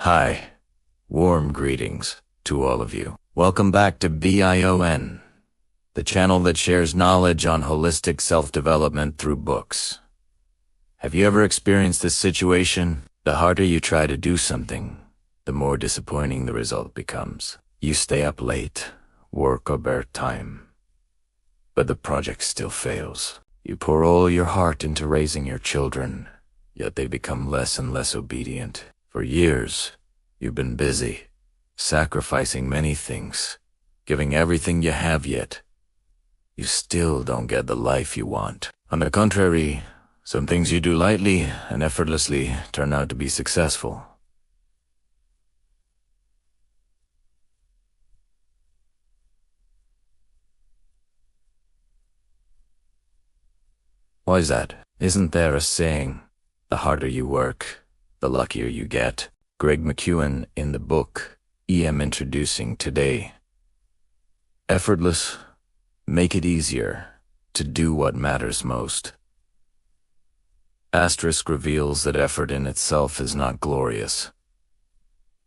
Hi, warm greetings to all of you. Welcome back to BION, the channel that shares knowledge on holistic self-development through books. Have you ever experienced this situation? The harder you try to do something, the more disappointing the result becomes. You stay up late, work overtime, but the project still fails. You pour all your heart into raising your children, yet they become less and less obedient. For years, you've been busy, sacrificing many things, giving everything you have, yet you still don't get the life you want. On the contrary, some things you do lightly and effortlessly turn out to be successful. Why is that? Isn't there a saying, the harder you work, the luckier you get? Greg McKeown in the book I'm introducing today. Effortless, make it easier to do what matters most. Asterisk reveals that effort in itself is not glorious.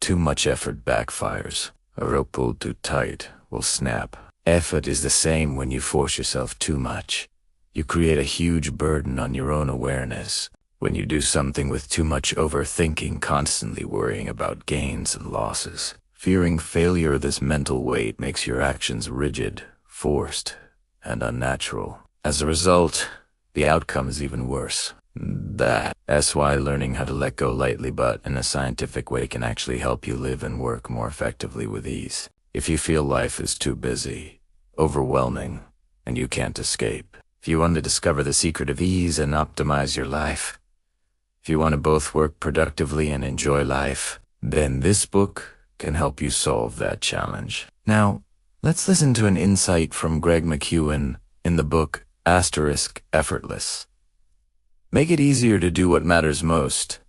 Too much effort backfires. A rope pulled too tight will snap. Effort is the same when you force yourself too much. You create a huge burden on your own awareness. When you do something with too much overthinking, constantly worrying about gains and losses, fearing failure, this mental weight makes your actions rigid, forced, and unnatural. As a result, the outcome is even worse. That's why learning how to let go lightly but in a scientific way can actually help you live and work more effectively with ease. If you feel life is too busy, overwhelming, and you can't escape, if you want to discover the secret of ease and optimize your life, if you want to both work productively and enjoy life, then this book can help you solve that challenge. Now, let's listen to an insight from Greg McKeown in the book Effortless. Make it easier to do what matters most.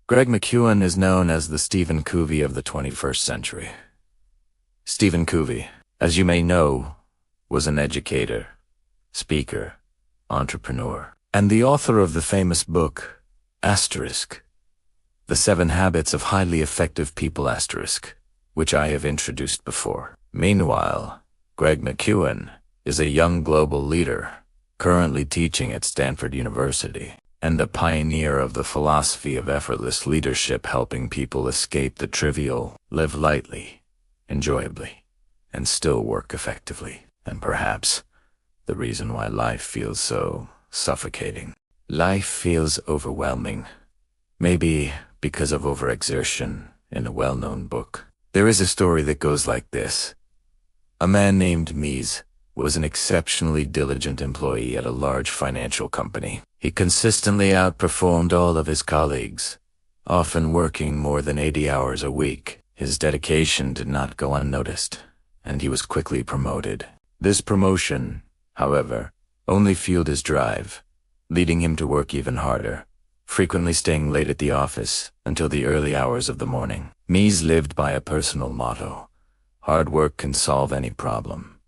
Greg McKeown is known as the Stephen Covey of the 21st century. Stephen Covey, as you may know, was an educator, speaker, entrepreneur, and the author of the famous book, The 7 Habits of Highly Effective People, which I have introduced before. Meanwhile, Greg McKeown is a young global leader, currently teaching at Stanford University, and a pioneer of the philosophy of effortless leadership, helping people escape the trivial, live lightly, enjoyably, and still work effectively. And perhaps the reason why life feels so suffocating. Life feels overwhelming, maybe because of overexertion. In a well-known book, there is a story that goes like this. A man named Mies was an exceptionally diligent employee at a large financial company. He consistently outperformed all of his colleagues, often working more than 80 hours a week. His dedication did not go unnoticed, and he was quickly promoted. This promotion, however, only fueled his drive, leading him to work even harder, frequently staying late at the office until the early hours of the morning. Mies lived by a personal motto: hard work can solve any problem.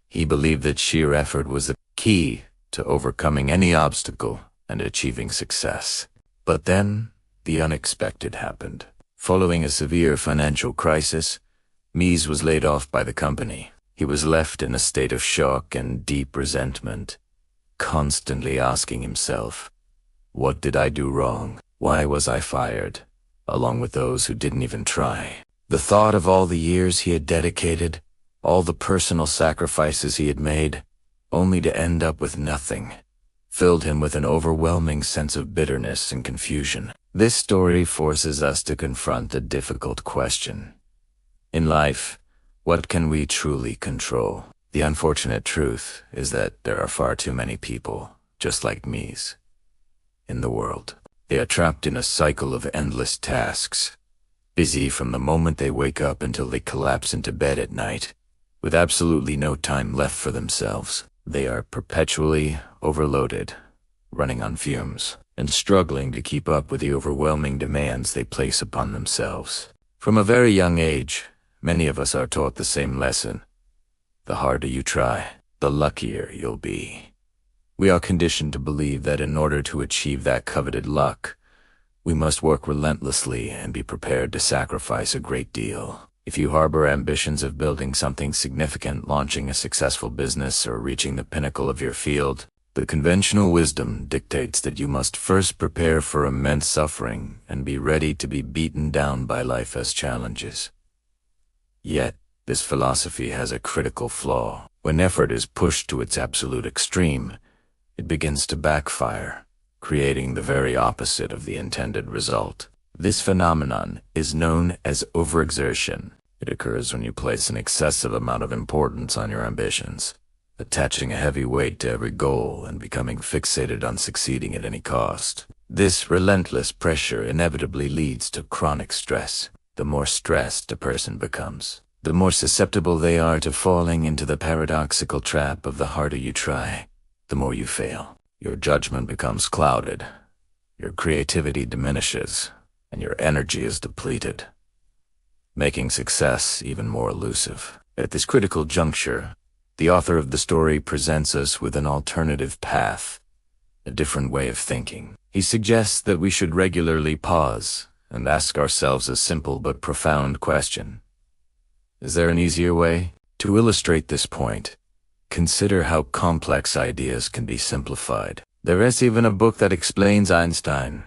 He believed that sheer effort was the key to overcoming any obstacle and achieving success. But then, the unexpected happened. Following a severe financial crisis, Mies was laid off by the company. He was left in a state of shock and deep resentment, constantly asking himself, what did I do wrong? Why was I fired? Along with those who didn't even try. The thought of all the years he had dedicated, all the personal sacrifices he had made, only to end up with nothing, filled him with an overwhelming sense of bitterness and confusion. This story forces us to confront a difficult question. In life, what can we truly control? The unfortunate truth is that there are far too many people, just like Mies, in the world. They are trapped in a cycle of endless tasks, busy from the moment they wake up until they collapse into bed at night, with absolutely no time left for themselves. They are perpetually overloaded, running on fumes, and struggling to keep up with the overwhelming demands they place upon themselves. From a very young age, many of us are taught the same lesson. The harder you try, the luckier you'll be. We are conditioned to believe that in order to achieve that coveted luck, We must work relentlessly and be prepared to sacrifice a great deal. If you harbor ambitions of building something significant, launching a successful business, or reaching the pinnacle of your field, the conventional wisdom dictates that you must first prepare for immense suffering and be ready to be beaten down by life as challenges. Yet, this philosophy has a critical flaw. When effort is pushed to its absolute extreme, it begins to backfire, creating the very opposite of the intended result. This phenomenon is known as overexertion. It occurs when you place an excessive amount of importance on your ambitions, attaching a heavy weight to every goal and becoming fixated on succeeding at any cost. This relentless pressure inevitably leads to chronic stress. The more stressed a person becomes, the more susceptible they are to falling into the paradoxical trap of the harder you try, the more you fail. Your judgment becomes clouded, your creativity diminishes, and your energy is depleted, making success even more elusive. At this critical juncture, the author of the story presents us with an alternative path, a different way of thinking. He suggests that we should regularly pause and ask ourselves a simple but profound question. Is there an easier way? To illustrate this point, consider how complex ideas can be simplified. There is even a book that explains Einstein's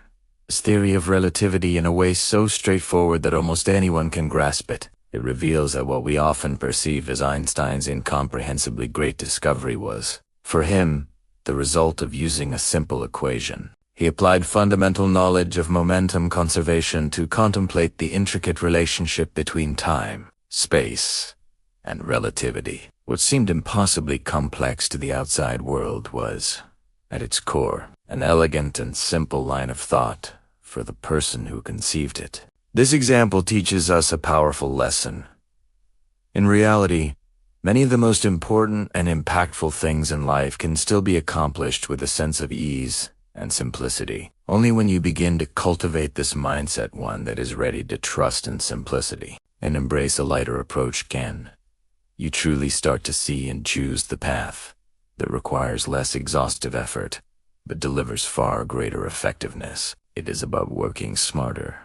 theory of relativity in a way so straightforward that almost anyone can grasp it. It reveals that what we often perceive as Einstein's incomprehensibly great discovery was, for him, the result of using a simple equation. He applied fundamental knowledge of momentum conservation to contemplate the intricate relationship between time, space, and relativity. What seemed impossibly complex to the outside world was, at its core, an elegant and simple line of thought for the person who conceived it. This example teaches us a powerful lesson. In reality, many of the most important and impactful things in life can still be accomplished with a sense of ease and simplicity. Only when you begin to cultivate this mindset, one that is ready to trust in simplicity and embrace a lighter approach, can you truly start to see and choose the path that requires less exhaustive effort, but delivers far greater effectiveness. It is about working smarter,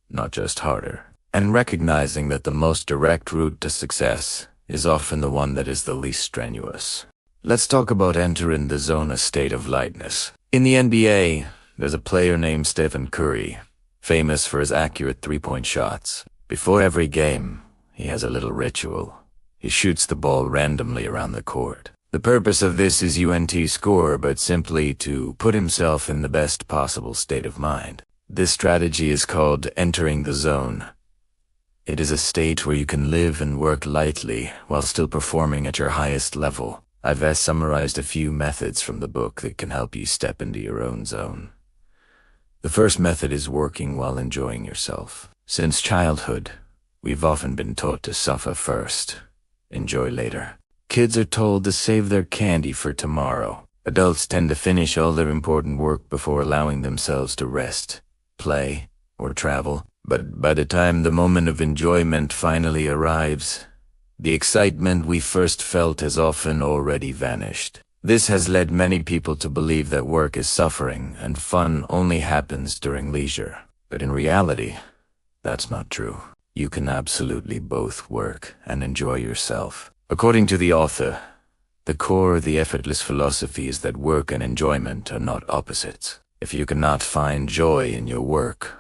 not just harder, and recognizing that the most direct route to success is often the one that is the least strenuous. Let's talk about entering the zone, a state of lightness. In the NBA, there's a player named Stephen Curry, famous for his accurate three-point shots. Before every game, he has a little ritual. He shoots the ball randomly around the court. The purpose of this is UNT score, but simply to put himself in the best possible state of mind. This strategy is called entering the zone. It is a state where you can live and work lightly while still performing at your highest level. I've summarized a few methods from the book that can help you step into your own zone. The first method is working while enjoying yourself. Since childhood, we've often been taught to suffer first, enjoy later. Kids are told to save their candy for tomorrow. Adults tend to finish all their important work before allowing themselves to rest, play, or travel. But by the time the moment of enjoyment finally arrives, the excitement we first felt has often already vanished. This has led many people to believe that work is suffering and fun only happens during leisure. But in reality, that's not true. You can absolutely both work and enjoy yourself. According to the author, the core of the effortless philosophy is that work and enjoyment are not opposites. If you cannot find joy in your work,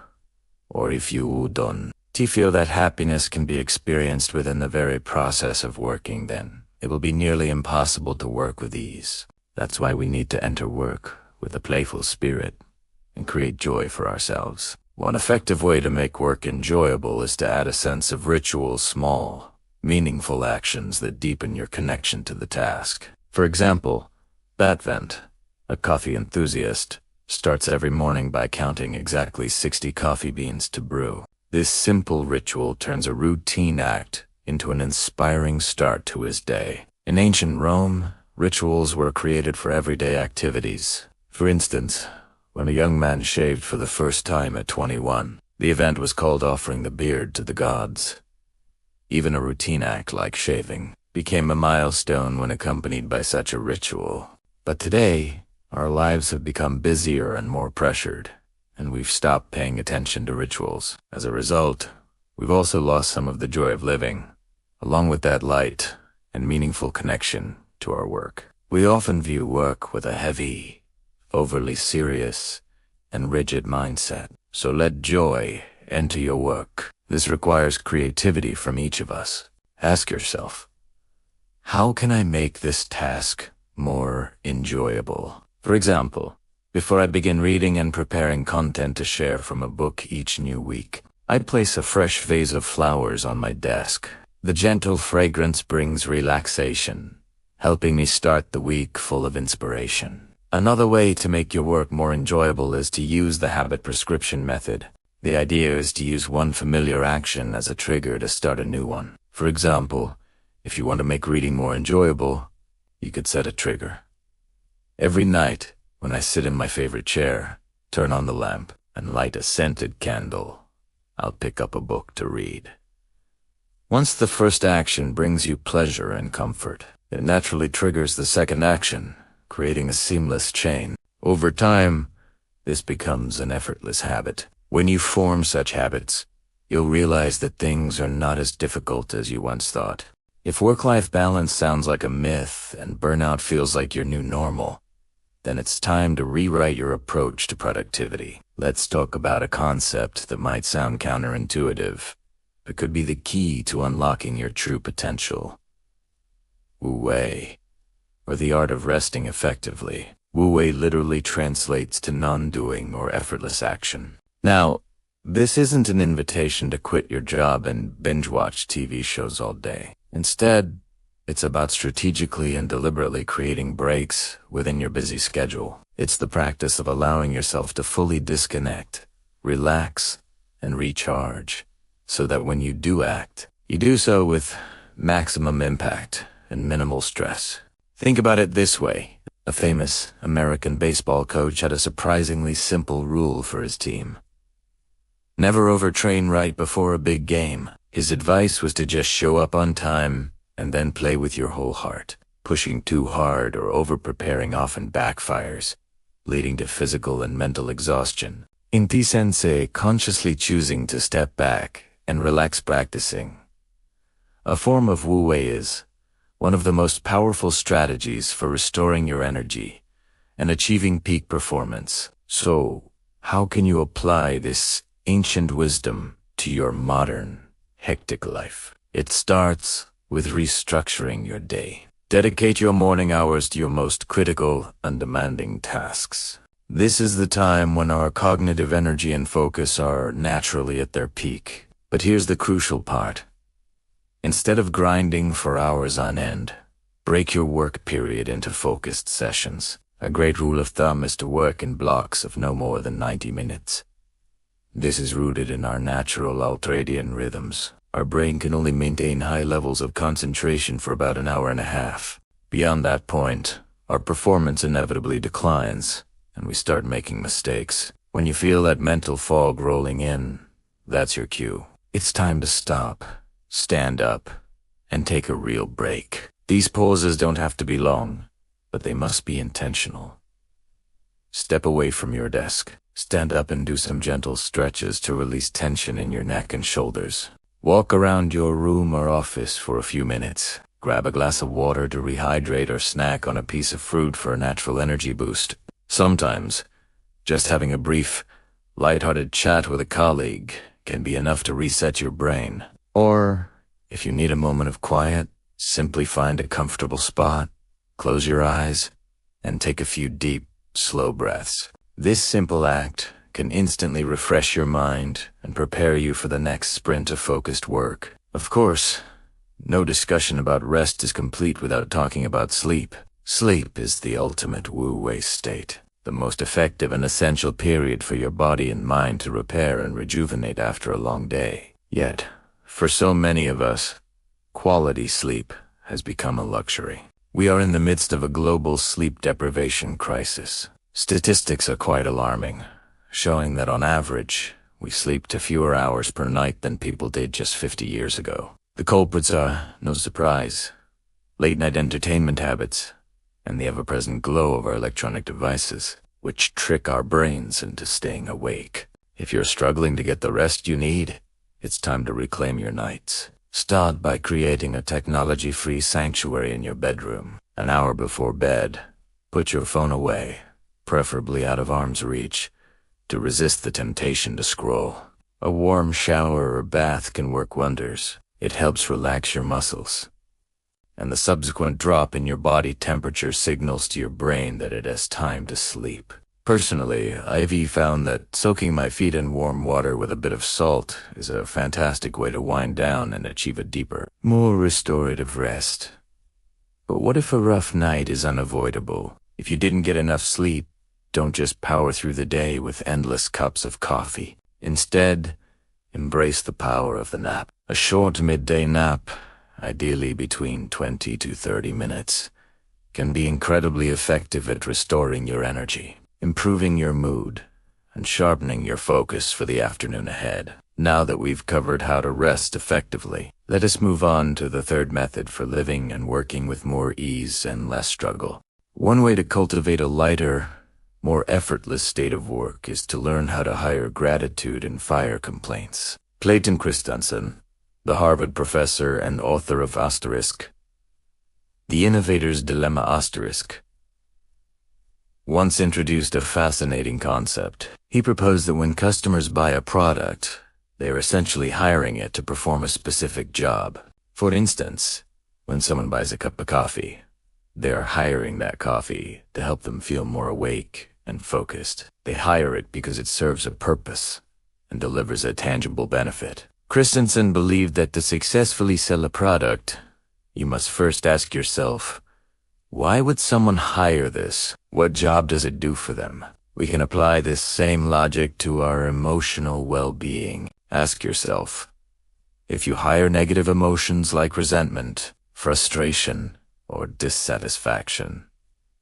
or if you don't feel that happiness can be experienced within the very process of working, then it will be nearly impossible to work with ease. That's why we need to enter work with a playful spirit and create joy for ourselves. One effective way to make work enjoyable is to add a sense of ritual, small, meaningful actions that deepen your connection to the task. For example, Batvent, a coffee enthusiast, starts every morning by counting exactly 60 coffee beans to brew. This simple ritual turns a routine act into an inspiring start to his day. In ancient Rome, rituals were created for everyday activities. For instance, when a young man shaved for the first time at 21, the event was called offering the beard to the gods. Even a routine act like shaving became a milestone when accompanied by such a ritual. But today, our lives have become busier and more pressured, and we've stopped paying attention to rituals. As a result, we've also lost some of the joy of living, along with that light and meaningful connection to our work. We often view work with a heavy, overly serious, and rigid mindset. So let joy enter your work. This requires creativity from each of us. Ask yourself, how can I make this task more enjoyable? For example, before I begin reading and preparing content to share from a book each new week, I place a fresh vase of flowers on my desk. The gentle fragrance brings relaxation, helping me start the week full of inspiration. Another way to make your work more enjoyable is to use the habit prescription method. The idea is to use one familiar action as a trigger to start a new one. For example, if you want to make reading more enjoyable, you could set a trigger. Every night, when I sit in my favorite chair, turn on the lamp, and light a scented candle, I'll pick up a book to read. Once the first action brings you pleasure and comfort, it naturally triggers the second action, creating a seamless chain. Over time, this becomes an effortless habit. When you form such habits, you'll realize that things are not as difficult as you once thought. If work-life balance sounds like a myth and burnout feels like your new normal, then it's time to rewrite your approach to productivity. Let's talk about a concept that might sound counterintuitive, but could be the key to unlocking your true potential. Wu Wei, or the art of resting effectively. Wu Wei literally translates to non-doing or effortless action. Now, this isn't an invitation to quit your job and binge-watch TV shows all day. Instead, it's about strategically and deliberately creating breaks within your busy schedule. It's the practice of allowing yourself to fully disconnect, relax, and recharge, so that when you do act, you do so with maximum impact and minimal stress. Think about it this way. A famous American baseball coach had a surprisingly simple rule for his team. Never overtrain right before a big game. His advice was to just show up on time and then play with your whole heart. Pushing too hard or over-preparing often backfires, leading to physical and mental exhaustion. Inti-sensei consciously choosing to step back and relax practicing. A form of Wu Wei is one of the most powerful strategies for restoring your energy and achieving peak performance. So, how can you apply this ancient wisdom to your modern, hectic life? It starts with restructuring your day. Dedicate your morning hours to your most critical and demanding tasks. This is the time when our cognitive energy and focus are naturally at their peak. But here's the crucial part. Instead of grinding for hours on end, break your work period into focused sessions. A great rule of thumb is to work in blocks of no more than 90 minutes. This is rooted in our natural ultradian rhythms. Our brain can only maintain high levels of concentration for about an hour and a half. Beyond that point, our performance inevitably declines, and we start making mistakes. When you feel that mental fog rolling in, that's your cue. It's time to stop, stand up, and take a real break. These pauses don't have to be long, but they must be intentional. Step away from your desk. Stand up and do some gentle stretches to release tension in your neck and shoulders. Walk around your room or office for a few minutes. Grab a glass of water to rehydrate or snack on a piece of fruit for a natural energy boost. Sometimes, just having a brief, lighthearted chat with a colleague can be enough to reset your brain. Or, if you need a moment of quiet, simply find a comfortable spot, close your eyes, and take a few deep, slow breaths. This simple act can instantly refresh your mind and prepare you for the next sprint of focused work. Of course, no discussion about rest is complete without talking about sleep. Sleep is the ultimate Wu Wei state, the most effective and essential period for your body and mind to repair and rejuvenate after a long day. Yet, for so many of us, quality sleep has become a luxury. We are in the midst of a global sleep deprivation crisis. Statistics are quite alarming, showing that on average, we sleep to fewer hours per night than people did just 50 years ago. The culprits are, no surprise, late-night entertainment habits and the ever-present glow of our electronic devices. which trick our brains into staying awake. If you're struggling to get the rest you need, it's time to reclaim your nights. Start by creating a technology-free sanctuary in your bedroom. An hour before bed, put your phone away, preferably out of arm's reach, to resist the temptation to scroll. A warm shower or bath can work wonders. It helps relax your muscles, and the subsequent drop in your body temperature signals to your brain that it has time to sleep. Personally, I've found that soaking my feet in warm water with a bit of salt is a fantastic way to wind down and achieve a deeper, more restorative rest. But what if a rough night is unavoidable? If you didn't get enough sleep, don't just power through the day with endless cups of coffee. Instead, embrace the power of the nap. A short midday nap, ideally between 20 to 30 minutes, can be incredibly effective at restoring your energy, improving your mood, and sharpening your focus for the afternoon ahead. Now that we've covered how to rest effectively, let us move on to the third method for living and working with more ease and less struggle. One way to cultivate a lighter, more effortless state of work is to learn how to hire gratitude and fire complaints. Clayton Christensen, the Harvard professor and author of The Innovator's Dilemma once introduced a fascinating concept. He proposed that when customers buy a product, they are essentially hiring it to perform a specific job. For instance, when someone buys a cup of coffee, they are hiring that coffee to help them feel more awake and focused. They hire it because it serves a purpose and delivers a tangible benefit. Christensen believed that to successfully sell a product, you must first ask yourself, why would someone hire this? What job does it do for them? We can apply this same logic to our emotional well-being. Ask yourself, if you hire negative emotions like resentment, frustration, or dissatisfaction,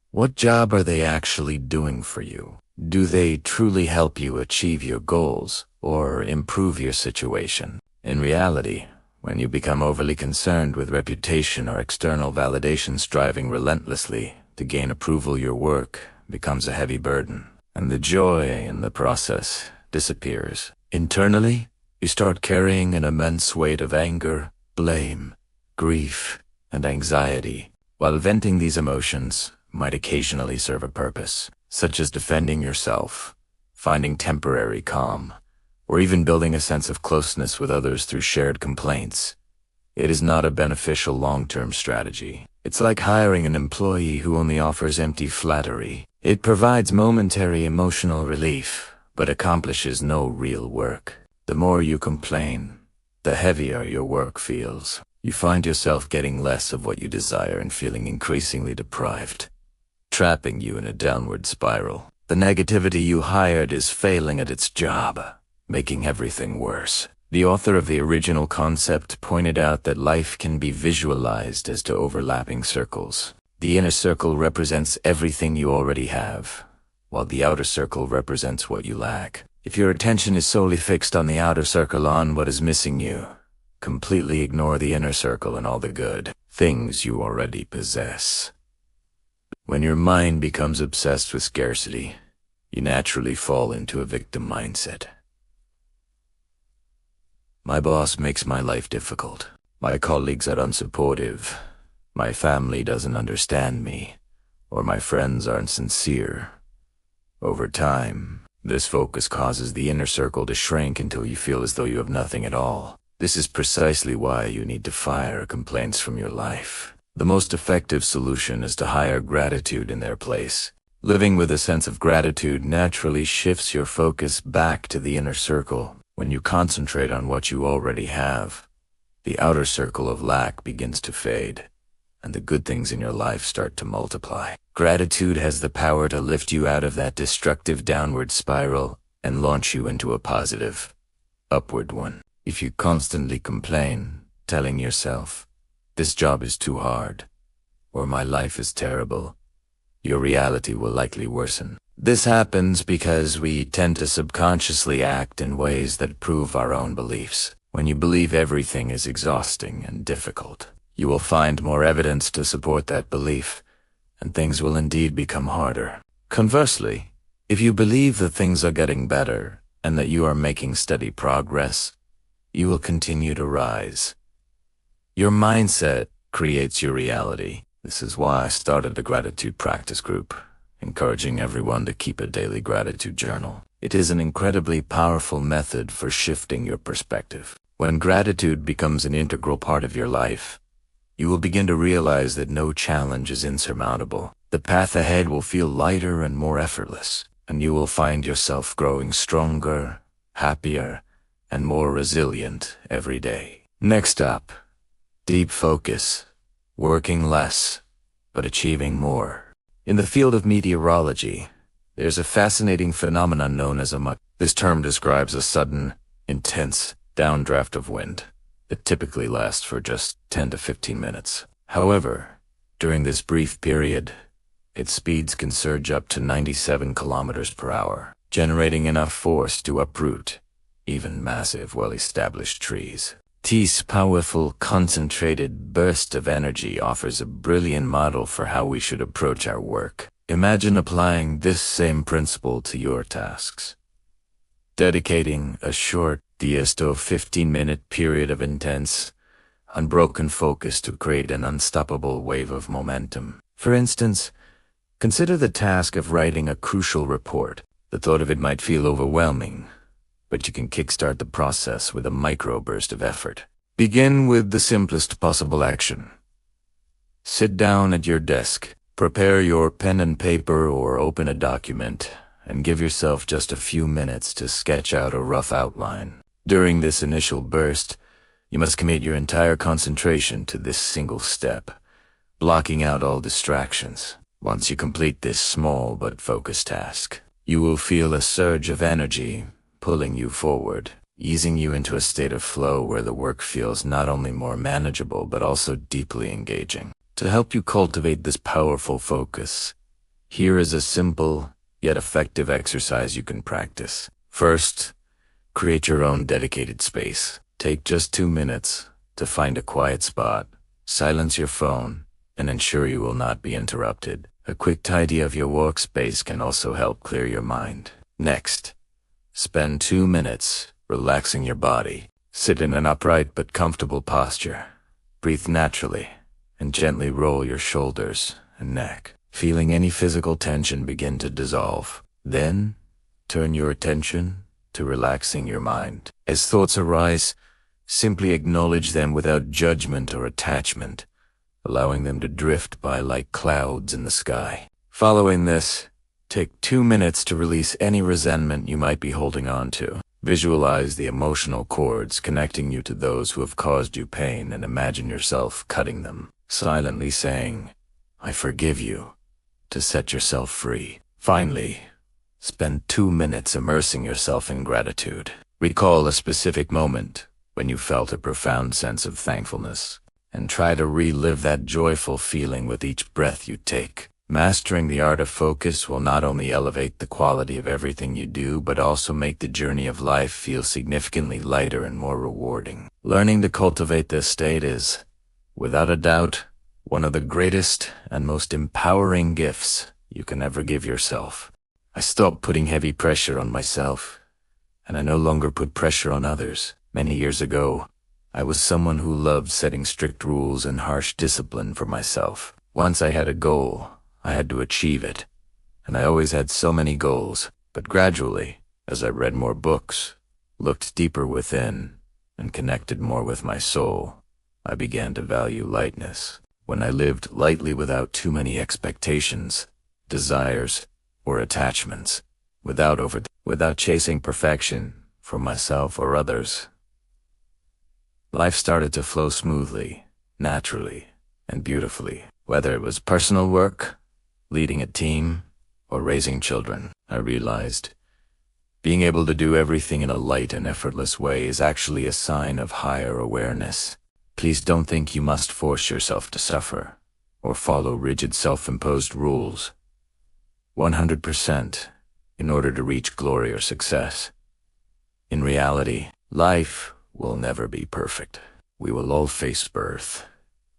what job are they actually doing for you? Do they truly help you achieve your goals or improve your situation? In reality, when you become overly concerned with reputation or external validation, striving relentlessly to gain approval, your work becomes a heavy burden, and the joy in the process disappears. Internally, you start carrying an immense weight of anger, blame, grief, and anxiety. While venting these emotions might occasionally serve a purpose, such as defending yourself, finding temporary calm, or even building a sense of closeness with others through shared complaints, it is not a beneficial long-term strategy. It's like hiring an employee who only offers empty flattery. It provides momentary emotional relief, but accomplishes no real work. The more you complain, the heavier your work feels. You find yourself getting less of what you desire and feeling increasingly deprived, trapping you in a downward spiral. The negativity you hired is failing at its job, making everything worse. The author of the original concept pointed out that life can be visualized as two overlapping circles. The inner circle represents everything you already have, while the outer circle represents what you lack. If your attention is solely fixed on the outer circle, on what is missing you, completely ignore the inner circle and all the good things you already possess. When your mind becomes obsessed with scarcity, you naturally fall into a victim mindset. My boss makes my life difficult. My colleagues are unsupportive. My family doesn't understand me, or my friends aren't sincere. Over time, this focus causes the inner circle to shrink until you feel as though you have nothing at all. This is precisely why you need to fire complaints from your life. The most effective solution is to hire gratitude in their place. Living with a sense of gratitude naturally shifts your focus back to the inner circle. When you concentrate on what you already have, the outer circle of lack begins to fade, and the good things in your life start to multiply. Gratitude has the power to lift you out of that destructive downward spiral and launch you into a positive, upward one. If you constantly complain, telling yourself, "This job is too hard," or "My life is terrible," your reality will likely worsen. This happens because we tend to subconsciously act in ways that prove our own beliefs. When you believe everything is exhausting and difficult, you will find more evidence to support that belief, and things will indeed become harder. Conversely, If you believe that things are getting better and that you are making steady progress, you will continue to rise. Your mindset creates your reality. This is why I started a gratitude practice group, encouraging everyone to keep a daily gratitude journal. It is an incredibly powerful method for shifting your perspective. When gratitude becomes an integral part of your life, you will begin to realize that no challenge is insurmountable. The path ahead will feel lighter and more effortless, and you will find yourself growing stronger, happier, and more resilient every day. Next up, deep focus, working less, but achieving more. In the field of meteorology, there's a fascinating phenomenon known as This term describes a sudden, intense downdraft of wind that typically lasts for just 10 to 15 minutes. However, during this brief period, its speeds can surge up to 97 kilometers per hour, generating enough force to uproot even massive, well-established trees. This powerful, concentrated burst of energy offers a brilliant model for how we should approach our work. Imagine applying this same principle to your tasks. Dedicating a short 10 to 15-minute period of intense, unbroken focus to create an unstoppable wave of momentum. For instance, consider the task of writing a crucial report. The thought of it might feel overwhelming, but you can kickstart the process with a microburst of effort. Begin with the simplest possible action. Sit down at your desk, prepare your pen and paper or open a document, and give yourself just a few minutes to sketch out a rough outline. During this initial burst, you must commit your entire concentration to this single step, blocking out all distractions. Once you complete this small but focused task, you will feel a surge of energy pulling you forward, easing you into a state of flow where the work feels not only more manageable but also deeply engaging. To help you cultivate this powerful focus, here is a simple yet effective exercise you can practice. First, create your own dedicated space. Take just 2 minutes to find a quiet spot, silence your phone, and ensure you will not be interrupted. A quick tidy of your workspace can also help clear your mind. Next, spend 2 minutes relaxing your body. Sit in an upright but comfortable posture. Breathe naturally and gently roll your shoulders and neck, feeling any physical tension begin to dissolve. Then, turn your attention to relaxing your mind. As thoughts arise, simply acknowledge them without judgment or attachment, allowing them to drift by like clouds in the sky. Following this, take 2 minutes to release any resentment you might be holding on to. Visualize the emotional cords connecting you to those who have caused you pain and imagine yourself cutting them, silently saying, "I forgive you," to set yourself free. Finally, spend 2 minutes immersing yourself in gratitude. Recall a specific moment when you felt a profound sense of thankfulness, and try to relive that joyful feeling with each breath you take. Mastering the art of focus will not only elevate the quality of everything you do, but also make the journey of life feel significantly lighter and more rewarding. Learning to cultivate this state is, without a doubt, one of the greatest and most empowering gifts you can ever give yourself. I stopped putting heavy pressure on myself, and I no longer put pressure on others. Many years ago, I was someone who loved setting strict rules and harsh discipline for myself. Once I had a goal, I had to achieve it, and I always had so many goals. But gradually, as I read more books, looked deeper within, and connected more with my soul, I began to value lightness. When I lived lightly without too many expectations, desires, or attachments, without chasing perfection for myself or others, life started to flow smoothly, naturally, and beautifully. Whether it was personal work, leading a team, or raising children, I realized being able to do everything in a light and effortless way is actually a sign of higher awareness. Please don't think you must force yourself to suffer or follow rigid self-imposed rules 100% in order to reach glory or success. In reality, life will never be perfect. We will all face birth,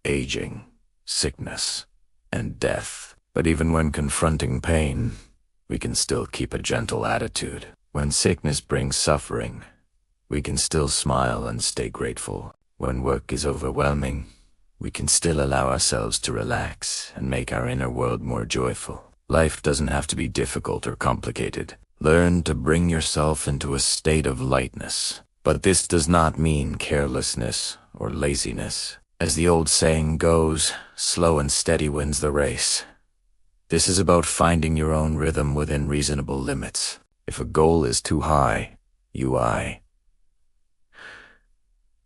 aging, sickness, and death. But even when confronting pain, we can still keep a gentle attitude. When sickness brings suffering, we can still smile and stay grateful. When work is overwhelming, we can still allow ourselves to relax and make our inner world more joyful. Life doesn't have to be difficult or complicated. Learn to bring yourself into a state of lightness. But this does not mean carelessness or laziness. As the old saying goes, slow and steady wins the race. This is about finding your own rhythm within reasonable limits. If a goal is too high, you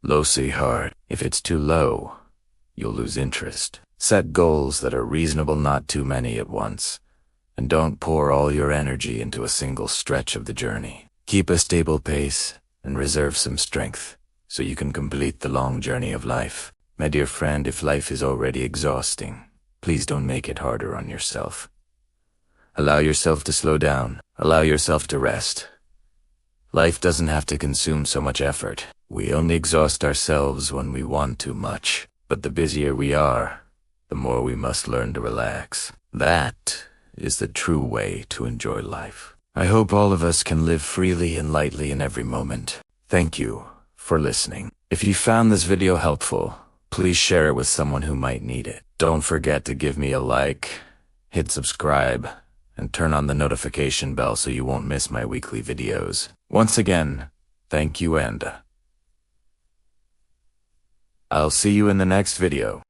low see hard. If it's too low, you'll lose interest. Set goals that are reasonable, not too many at once. And don't pour all your energy into a single stretch of the journey. Keep a stable pace and reserve some strength so you can complete the long journey of life. My dear friend, if life is already exhausting, please don't make it harder on yourself. Allow yourself to slow down. Allow yourself to rest. Life doesn't have to consume so much effort. We only exhaust ourselves when we want too much. But the busier we are, the more we must learn to relax. That is the true way to enjoy life. I hope all of us can live freely and lightly in every moment. Thank you for listening. If you found this video helpful, please share it with someone who might need it. Don't forget to give me a like, hit subscribe, and turn on the notification bell so you won't miss my weekly videos. Once again, thank you, and I'll see you in the next video.